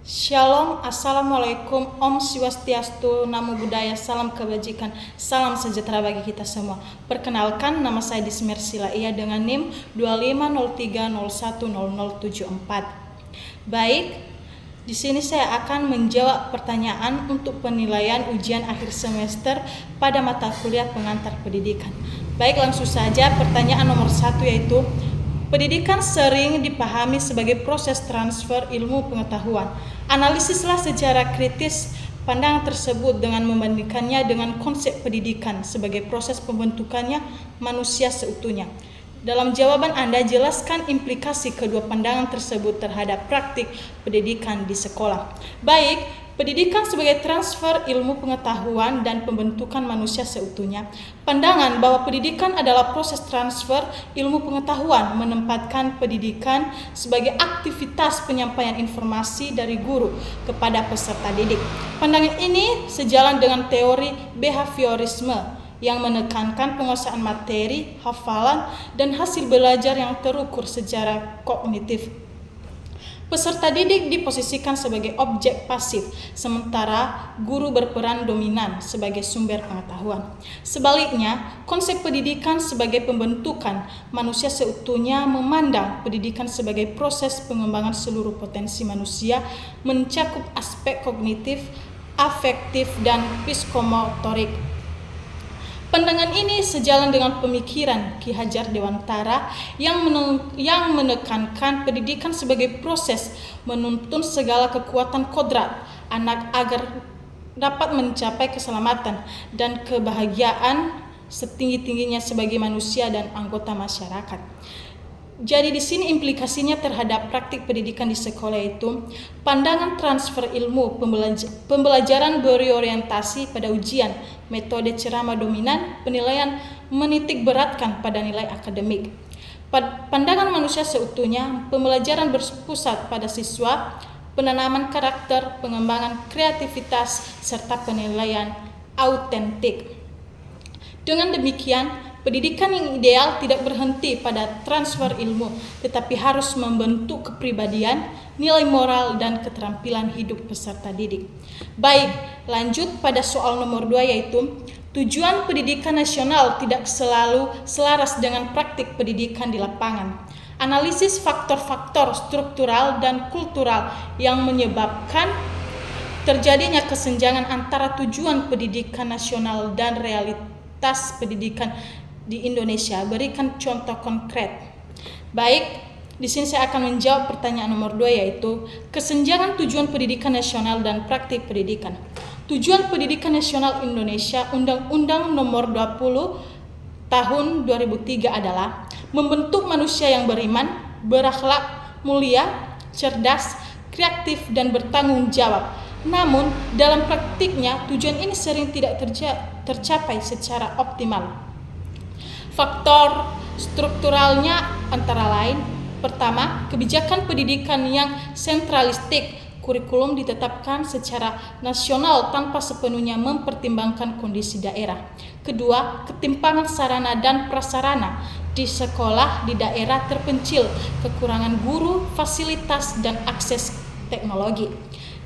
Shalom, Assalamualaikum, Om Swastiastu, Namo Buddhaya, salam kebajikan, salam sejahtera bagi kita semua. Perkenalkan, nama saya Dismersila Ia dengan NIM 2503010074. Baik, di sini saya akan menjawab pertanyaan untuk penilaian ujian akhir semester pada mata kuliah pengantar pendidikan. Baik, langsung saja pertanyaan nomor 1 yaitu pendidikan sering dipahami sebagai proses transfer ilmu pengetahuan. Analisislah secara kritis pandangan tersebut dengan membandingkannya dengan konsep pendidikan sebagai proses pembentukannya manusia seutuhnya. Dalam jawaban Anda, jelaskan implikasi kedua pandangan tersebut terhadap praktik pendidikan di sekolah. Baik, pendidikan sebagai transfer ilmu pengetahuan dan pembentukan manusia seutuhnya. Pandangan bahwa pendidikan adalah proses transfer ilmu pengetahuan menempatkan pendidikan sebagai aktivitas penyampaian informasi dari guru kepada peserta didik. Pandangan ini sejalan dengan teori behaviorisme yang menekankan penguasaan materi, hafalan, dan hasil belajar yang terukur secara kognitif. Peserta didik diposisikan sebagai objek pasif, sementara guru berperan dominan sebagai sumber pengetahuan. Sebaliknya, konsep pendidikan sebagai pembentukan manusia seutuhnya memandang pendidikan sebagai proses pengembangan seluruh potensi manusia, mencakup aspek kognitif, afektif, dan psikomotorik. Pandangan ini sejalan dengan pemikiran Ki Hajar Dewantara yang menekankan pendidikan sebagai proses menuntun segala kekuatan kodrat anak agar dapat mencapai keselamatan dan kebahagiaan setinggi-tingginya sebagai manusia dan anggota masyarakat. Jadi di sini implikasinya terhadap praktik pendidikan di sekolah itu pandangan transfer ilmu pembelajaran berorientasi pada ujian, metode ceramah dominan, penilaian menitik beratkan pada nilai akademik. Pandangan manusia seutuhnya, pembelajaran berpusat pada siswa, penanaman karakter, pengembangan kreativitas, serta penilaian autentik. Dengan demikian, pendidikan yang ideal tidak berhenti pada transfer ilmu, tetapi harus membentuk kepribadian, nilai moral, dan keterampilan hidup peserta didik. Baik, lanjut pada soal nomor 2 yaitu tujuan pendidikan nasional tidak selalu selaras dengan praktik pendidikan di lapangan. Analisis faktor-faktor struktural dan kultural yang menyebabkan terjadinya kesenjangan antara tujuan pendidikan nasional dan realitas pendidikan di Indonesia. Berikan contoh konkret. Baik, di sini saya akan menjawab pertanyaan nomor 2 yaitu kesenjangan tujuan pendidikan nasional dan praktik pendidikan. Tujuan pendidikan nasional Indonesia Undang-Undang Nomor 20 Tahun 2003 adalah membentuk manusia yang beriman, berakhlak mulia, cerdas, kreatif, dan bertanggung jawab. Namun, dalam praktiknya tujuan ini sering tidak tercapai secara optimal. Faktor strukturalnya antara lain: pertama, kebijakan pendidikan yang sentralistik, kurikulum ditetapkan secara nasional tanpa sepenuhnya mempertimbangkan kondisi daerah. Kedua, ketimpangan sarana dan prasarana di sekolah di daerah terpencil, kekurangan guru, fasilitas, dan akses teknologi.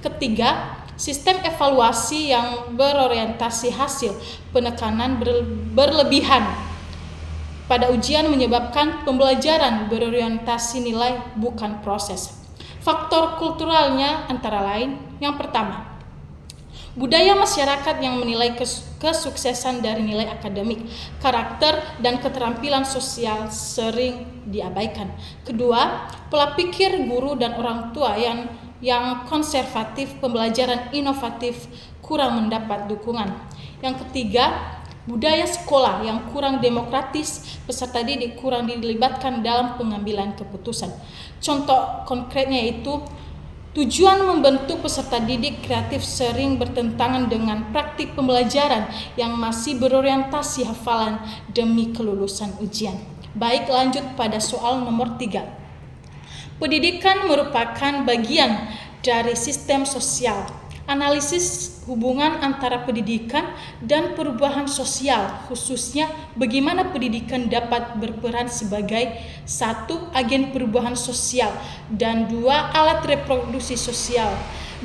Ketiga, sistem evaluasi yang berorientasi hasil, penekanan berlebihan pada ujian menyebabkan pembelajaran berorientasi nilai bukan proses. Faktor kulturalnya antara lain: yang pertama, budaya masyarakat yang menilai kesuksesan dari nilai akademik, karakter, dan keterampilan sosial sering diabaikan. Kedua, pola pikir guru dan orang tua yang konservatif, pembelajaran inovatif kurang mendapat dukungan. Yang ketiga, budaya sekolah yang kurang demokratis, peserta didik kurang dilibatkan dalam pengambilan keputusan. Contoh konkretnya yaitu tujuan membentuk peserta didik kreatif sering bertentangan dengan praktik pembelajaran yang masih berorientasi hafalan demi kelulusan ujian. Baik, lanjut pada soal nomor 3. Pendidikan merupakan bagian dari sistem sosial. Analisis hubungan antara pendidikan dan perubahan sosial, khususnya bagaimana pendidikan dapat berperan sebagai satu, agen perubahan sosial, dan dua, alat reproduksi sosial.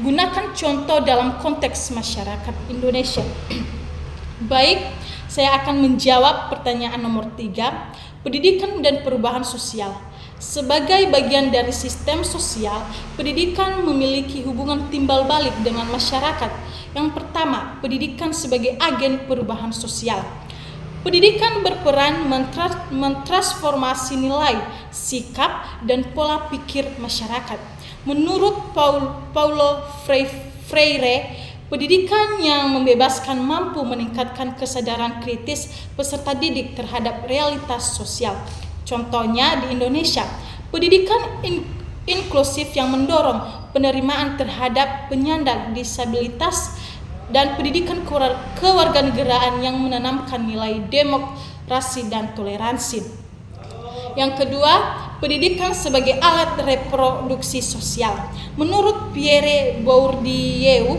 Gunakan contoh dalam konteks masyarakat Indonesia. Baik, saya akan menjawab pertanyaan nomor 3, pendidikan dan perubahan sosial. Sebagai bagian dari sistem sosial, pendidikan memiliki hubungan timbal balik dengan masyarakat. Yang pertama, pendidikan sebagai agen perubahan sosial. Pendidikan berperan mentransformasi nilai, sikap, dan pola pikir masyarakat. Menurut Paulo Freire, pendidikan yang membebaskan mampu meningkatkan kesadaran kritis peserta didik terhadap realitas sosial. Contohnya di Indonesia, pendidikan inklusif yang mendorong penerimaan terhadap penyandang disabilitas dan pendidikan kewarganegaraan yang menanamkan nilai demokrasi dan toleransi. Yang kedua, pendidikan sebagai alat reproduksi sosial. Menurut Pierre Bourdieu,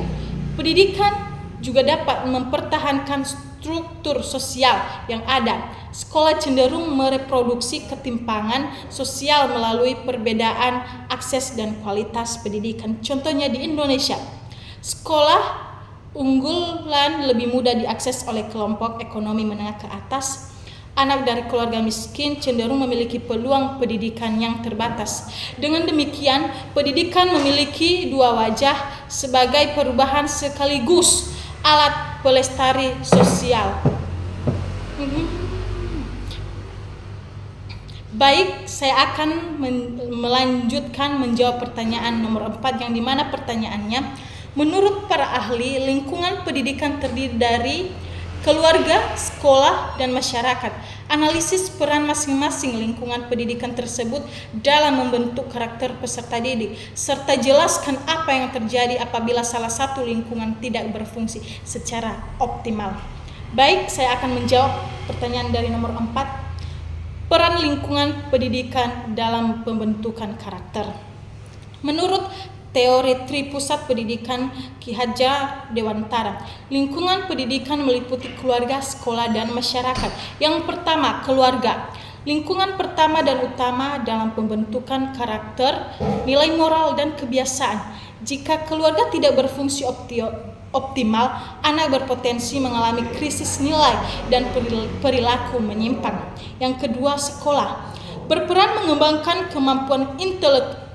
pendidikan juga dapat mempertahankan struktur sosial yang ada. Sekolah cenderung mereproduksi ketimpangan sosial melalui perbedaan akses dan kualitas pendidikan. Contohnya di Indonesia, sekolah unggulan lebih mudah diakses oleh kelompok ekonomi menengah ke atas. Anak dari keluarga miskin cenderung memiliki peluang pendidikan yang terbatas. Dengan demikian, pendidikan memiliki dua wajah sebagai perubahan sekaligus alat pelestari sosial. Baik, saya akan melanjutkan menjawab pertanyaan nomor 4 yang dimana pertanyaannya, menurut para ahli, lingkungan pendidikan terdiri dari keluarga, sekolah, dan masyarakat. Analisis peran masing-masing lingkungan pendidikan tersebut dalam membentuk karakter peserta didik, serta jelaskan apa yang terjadi apabila salah satu lingkungan tidak berfungsi secara optimal. Baik, saya akan menjawab pertanyaan dari nomor 4. Peran lingkungan pendidikan dalam pembentukan karakter. Menurut teori Tripusat Pendidikan Ki Hajar Dewantara, lingkungan pendidikan meliputi keluarga, sekolah, dan masyarakat. Yang pertama, keluarga. Lingkungan pertama dan utama dalam pembentukan karakter, nilai moral, dan kebiasaan. Jika keluarga tidak berfungsi optimal, anak berpotensi mengalami krisis nilai dan perilaku menyimpang. Yang kedua, sekolah. Berperan mengembangkan kemampuan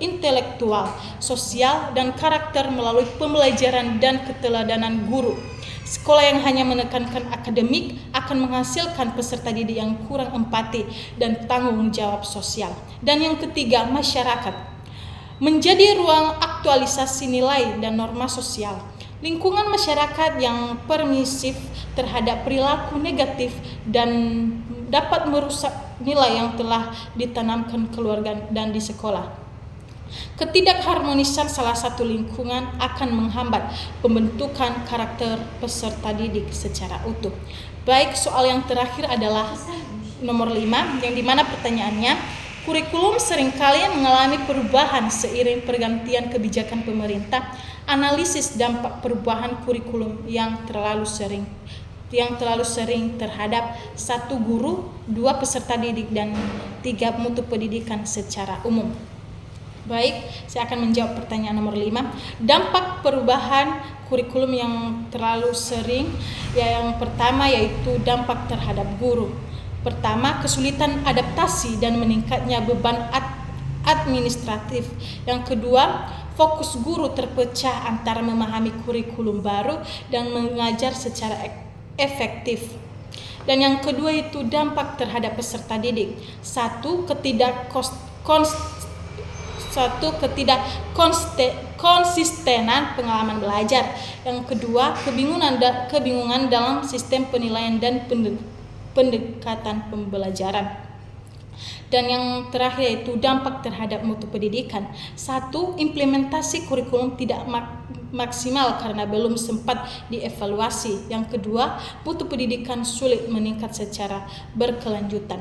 intelektual, sosial, dan karakter melalui pembelajaran dan keteladanan guru. Sekolah yang hanya menekankan akademik akan menghasilkan peserta didik yang kurang empati dan tanggung jawab sosial. Dan yang ketiga, masyarakat. Menjadi ruang aktualisasi nilai dan norma sosial. Lingkungan masyarakat yang permisif terhadap perilaku negatif dan dapat merusak nilai yang telah ditanamkan keluarga dan di sekolah. Ketidakharmonisan salah satu lingkungan akan menghambat pembentukan karakter peserta didik secara utuh. Baik, soal yang terakhir adalah nomor 5, yang dimana pertanyaannya, kurikulum seringkali mengalami perubahan seiring pergantian kebijakan pemerintah. Analisis dampak perubahan kurikulum yang terlalu sering terhadap 1 guru, 2 peserta didik, dan 3 mutu pendidikan secara umum. Baik, saya akan menjawab pertanyaan nomor 5. Dampak perubahan kurikulum yang terlalu sering, yang pertama yaitu dampak terhadap guru. Pertama, kesulitan adaptasi dan meningkatnya beban administratif. Yang kedua, fokus guru terpecah antara memahami kurikulum baru dan mengajar secara efektif. Dan yang kedua itu dampak terhadap peserta didik. Satu, ketidakkonsistenan pengalaman belajar. Yang kedua, kebingungan dalam sistem penilaian dan pendekatan pembelajaran. Dan yang terakhir yaitu dampak terhadap mutu pendidikan. Satu, implementasi kurikulum tidak maksimal karena belum sempat dievaluasi. Yang kedua, mutu pendidikan sulit meningkat secara berkelanjutan.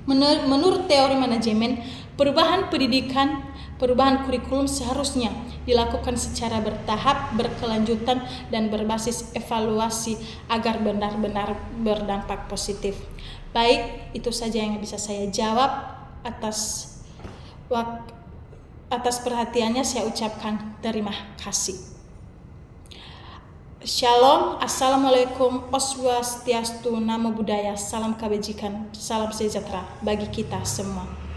Menurut teori manajemen, perubahan Perubahan kurikulum seharusnya dilakukan secara bertahap, berkelanjutan, dan berbasis evaluasi agar benar-benar berdampak positif. Baik, itu saja yang bisa saya jawab. Atas perhatiannya saya ucapkan terima kasih. Shalom, Assalamualaikum, Oswastiastu, Namo Buddhaya, salam kebajikan, salam sejahtera bagi kita semua.